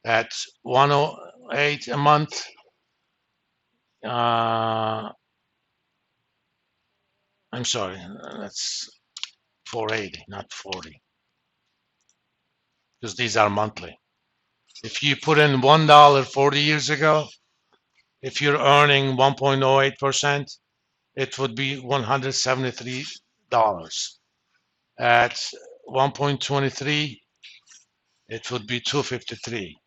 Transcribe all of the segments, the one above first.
at 108 a month. I'm sorry, that's 480, not 40, because these are monthly. If you put in $1 40 years ago, if you're earning 1.08%, it would be $173. At 1.23, it would be 253.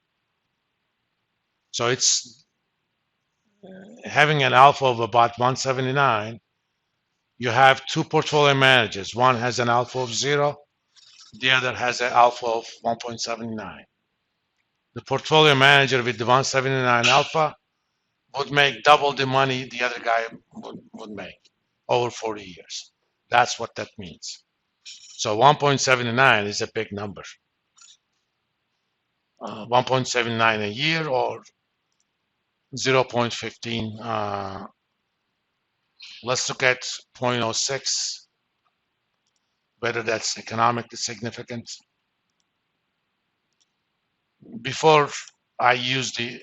So it's having an alpha of about 179. You have two portfolio managers. One has an alpha of 0, the other has an alpha of 1.79. The portfolio manager with the 179 alpha would make double the money the other guy would make over 40 years. That's what that means. So 1.79 is a big number. 1.79 a year or 0.15. Let's look at 0.06, whether that's economically significant. Before I use the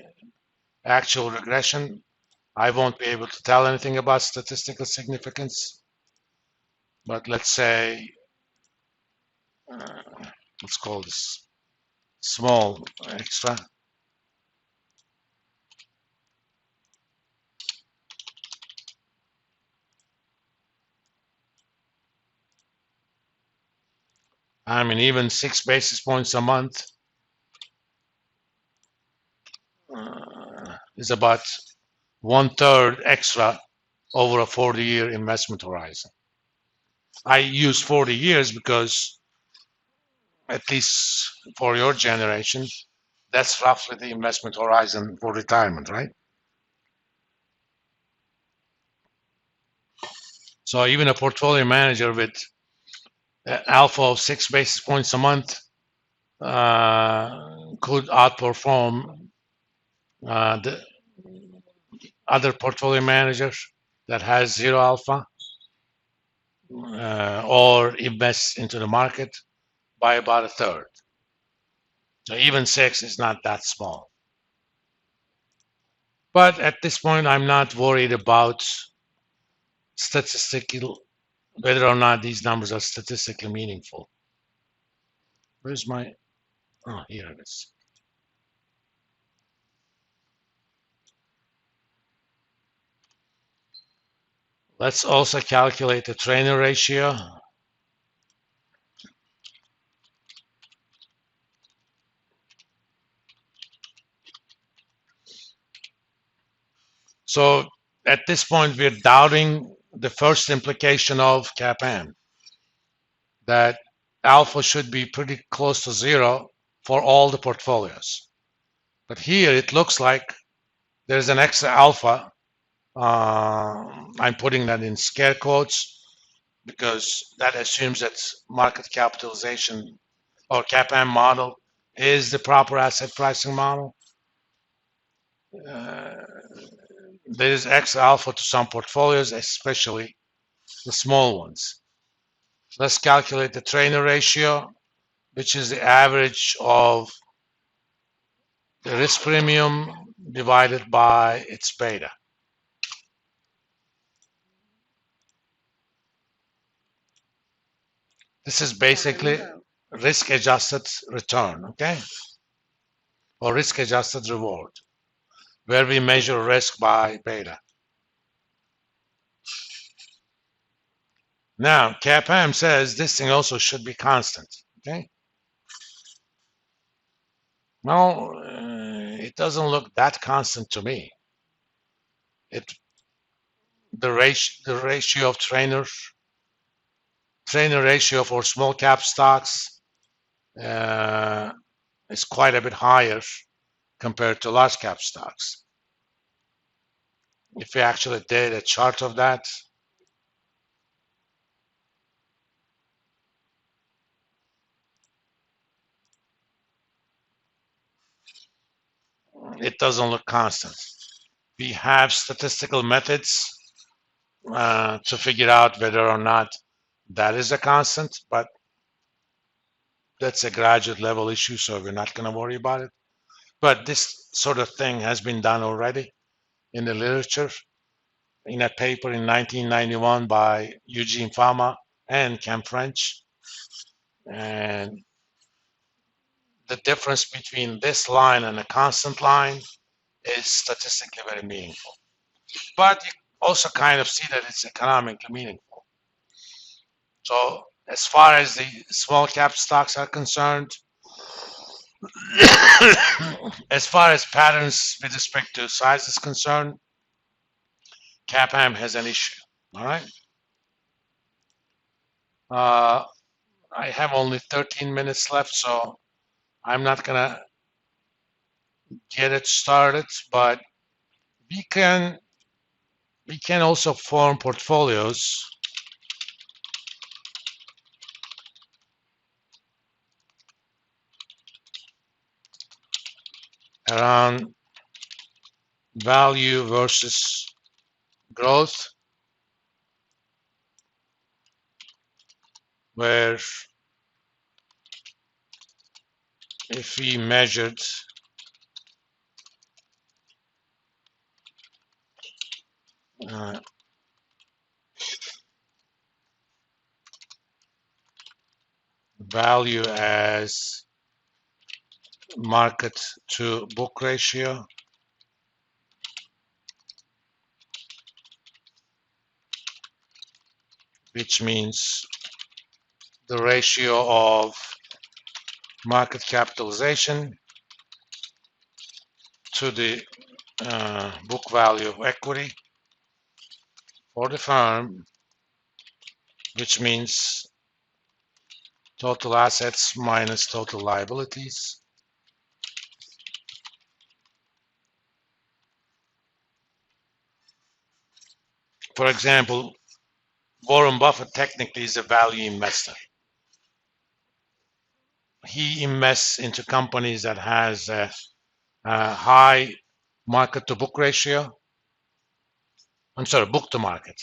actual regression, I won't be able to tell anything about statistical significance. But let's say, let's call this small extra. I mean, even 6 basis points a month is about 1/3 extra over a 40-year investment horizon. I use 40 years because, at least for your generation, that's roughly the investment horizon for retirement, right? So even a portfolio manager with alpha of 6 basis points a month could outperform the other portfolio managers that has 0 alpha or invest into the market by about 1/3. So even 6 is not that small. But at this point, I'm not worried about statistical, whether or not these numbers are statistically meaningful. Where's my, oh, here it is. Let's also calculate the trainer ratio. So at this point, we're doubting the first implication of CAPM, that alpha should be pretty close to 0 for all the portfolios. But here it looks like there's an extra alpha. I'm putting that in scare quotes because that assumes that market capitalization or CAPM model is the proper asset pricing model. There is extra alpha to some portfolios, especially the small ones. Let's calculate the trainer ratio, which is the average of the risk premium divided by its beta. This is basically risk-adjusted return, okay? Or risk-adjusted reward, where we measure risk by beta. Now, CAPM says this thing also should be constant, okay? Well, it doesn't look that constant to me. The ratio of trainer ratio for small cap stocks is quite a bit higher compared to large cap stocks. If we actually did a chart of that, it doesn't look constant. We have statistical methods to figure out whether or not that is a constant, but that's a graduate level issue, so we're not going to worry about it. But this sort of thing has been done already in the literature in a paper in 1991 by Eugene Fama and Cam French. And the difference between this line and a constant line is statistically very meaningful. But you also kind of see that it's economically meaningful. So as far as the small cap stocks are concerned, as far as patterns with respect to size is concerned, CAPM has an issue. All right. Uh, I have only 13 minutes left, so I'm not gonna get it started. But we can we can also form portfolios around value versus growth, where if we measured uh, value as market to book ratio, which means the ratio of market capitalization to the book value of equity for the firm, which means total assets minus total liabilities. For example, Warren Buffett technically is a value investor. He invests into companies that has a high market to book ratio. I'm sorry, book to market.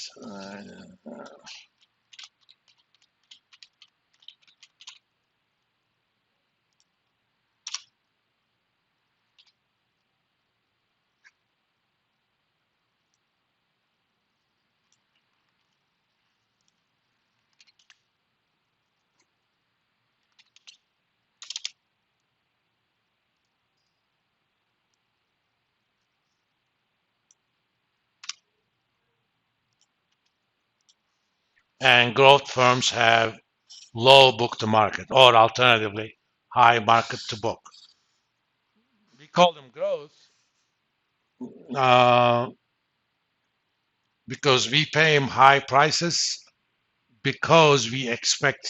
And growth firms have low book to market, or alternatively, high market to book. We call them growth uh, because we pay them high prices because we expect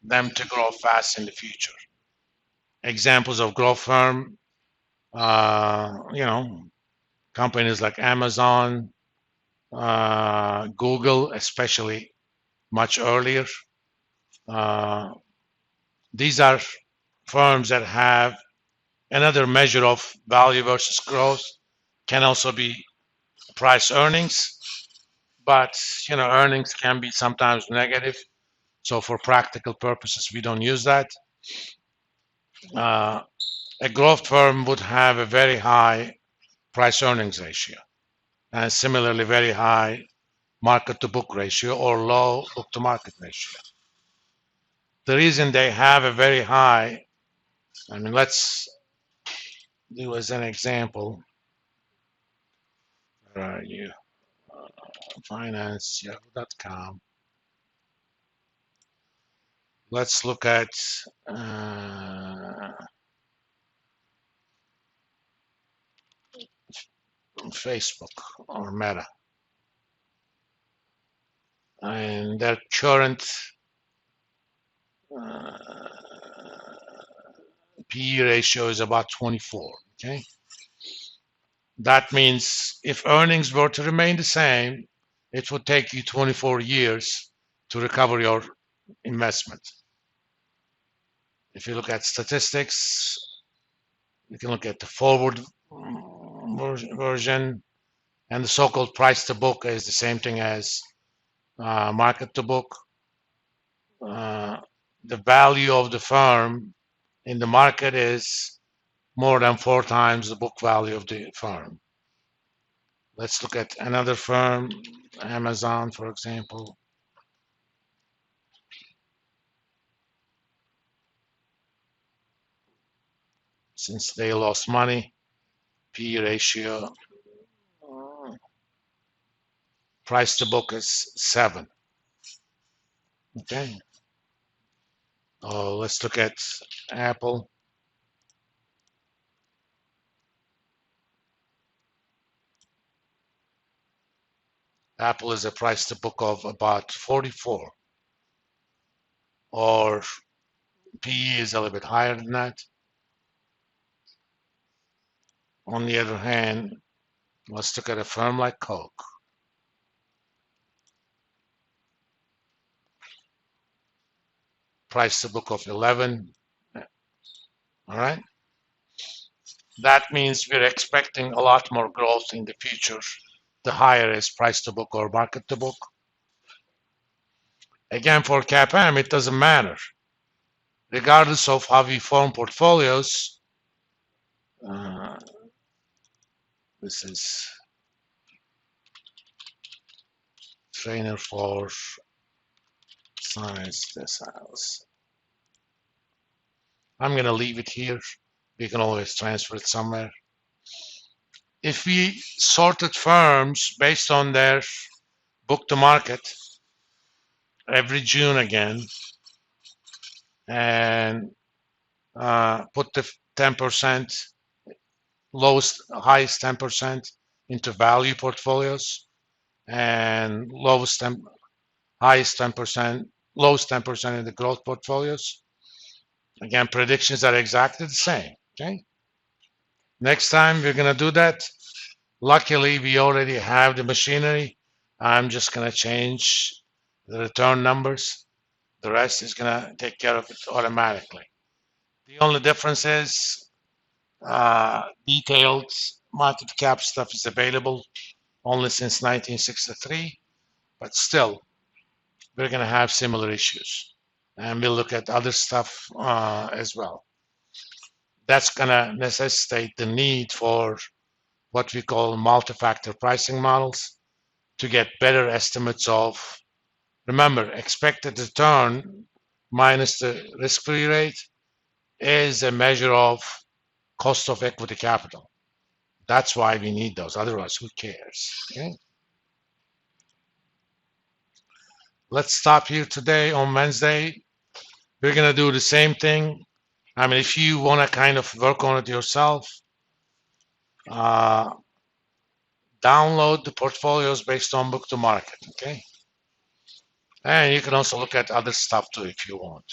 them to grow fast in the future. Examples of growth firm, companies like Amazon, Google, especially much earlier. Uh, these are firms that have another measure of value versus growth, can also be price earnings, but earnings can be sometimes negative. So for practical purposes, we don't use that. Uh, a growth firm would have a very high price earnings ratio and similarly very high market to book ratio or low book to market ratio. The reason they have a very high, let's do as an example, where are you? Finance, yahoo.com. Let's look at Facebook or Meta. And their current PE ratio is about 24, okay? That means if earnings were to remain the same, it would take you 24 years to recover your investment. If you look at statistics, you can look at the forward version, and the so-called price to book is the same thing as market to book. The value of the firm in the market is more than 4 times the book value of the firm. Let's look at another firm, Amazon, for example. Since they lost money, P ratio, price to book is 7. Okay. Let's look at Apple. Apple is a price to book of about 44, or PE is a little bit higher than that. On the other hand, let's look at a firm like Coke. Price to book of 11. All right. That means we're expecting a lot more growth in the future. The higher is price to book or market to book. Again, for CAPM, it doesn't matter. Regardless of how we form portfolios, this is trainer for science deciles. I'm going to leave it here. We can always transfer it somewhere. If we sorted firms based on their book to market every June again, and put the 10%, lowest, highest 10% into value portfolios, and highest 10%, lowest 10% in the growth portfolios. Again, predictions are exactly the same. Okay. Next time we're gonna do that. Luckily, we already have the machinery. I'm just gonna change the return numbers. The rest is gonna take care of it automatically. The only difference is detailed market cap stuff is available only since 1963, but still, we're gonna have similar issues. And we'll look at other stuff as well. That's gonna necessitate the need for what we call multi-factor pricing models to get better estimates of, remember, expected return minus the risk-free rate is a measure of cost of equity capital. That's why we need those. Otherwise, who cares? Okay. Let's stop here today on Wednesday. We're going to do the same thing. I mean, if you want to kind of work on it yourself, download the portfolios based on book to market. Okay. And you can also look at other stuff too if you want.